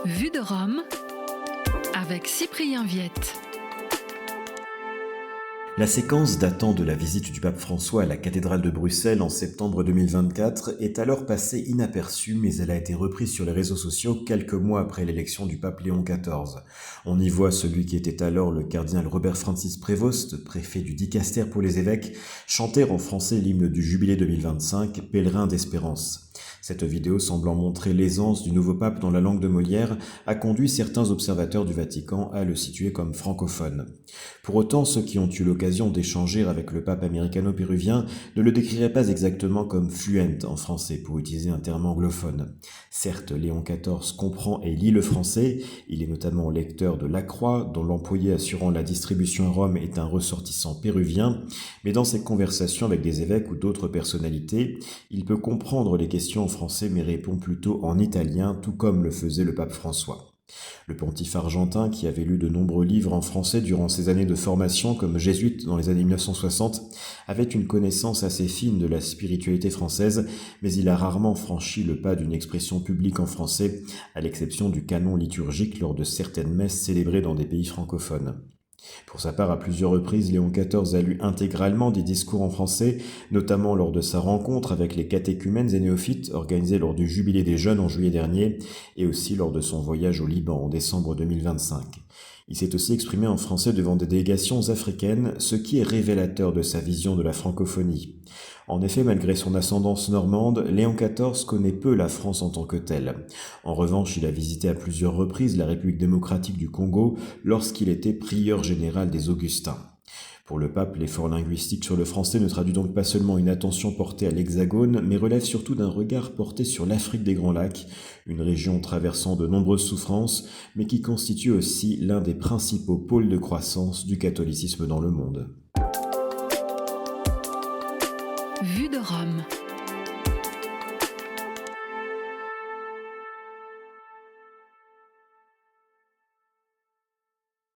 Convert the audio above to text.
Vue de Rome avec Cyprien Viette. La séquence datant de la visite du pape François à la cathédrale de Bruxelles en septembre 2024 est alors passée inaperçue, mais elle a été reprise sur les réseaux sociaux quelques mois après l'élection du pape Léon XIV. On y voit celui qui était alors le cardinal Robert Francis Prévost, préfet du Dicaster pour les évêques, chanter en français l'hymne du Jubilé 2025, Pèlerin d'espérance. Cette vidéo, semblant montrer l'aisance du nouveau pape dans la langue de Molière, a conduit certains observateurs du Vatican à le situer comme francophone. Pour autant, ceux qui ont eu l'occasion d'échanger avec le pape américano-péruvien ne le décriraient pas exactement comme fluent en français, pour utiliser un terme anglophone. Certes, Léon XIV comprend et lit le français, il est notamment lecteur de La Croix, dont l'employé assurant la distribution à Rome est un ressortissant péruvien, mais dans ses conversations avec des évêques ou d'autres personnalités, il peut comprendre les questions en français mais répond plutôt en italien, tout comme le faisait le pape François. Le pontife argentin, qui avait lu de nombreux livres en français durant ses années de formation comme jésuite dans les années 1960, avait une connaissance assez fine de la spiritualité française, mais il a rarement franchi le pas d'une expression publique en français, à l'exception du canon liturgique lors de certaines messes célébrées dans des pays francophones. Pour sa part, à plusieurs reprises, Léon XIV a lu intégralement des discours en français, notamment lors de sa rencontre avec les catéchumènes et néophytes organisée lors du Jubilé des jeunes en juillet dernier, et aussi lors de son voyage au Liban en décembre 2025. Il s'est aussi exprimé en français devant des délégations africaines, ce qui est révélateur de sa vision de la francophonie. En effet, malgré son ascendance normande, Léon XIV connaît peu la France en tant que telle. En revanche, il a visité à plusieurs reprises la République démocratique du Congo lorsqu'il était prieur général des Augustins. Pour le pape, l'effort linguistique sur le français ne traduit donc pas seulement une attention portée à l'Hexagone, mais relève surtout d'un regard porté sur l'Afrique des Grands Lacs, une région traversant de nombreuses souffrances, mais qui constitue aussi l'un des principaux pôles de croissance du catholicisme dans le monde. Vue de Rome.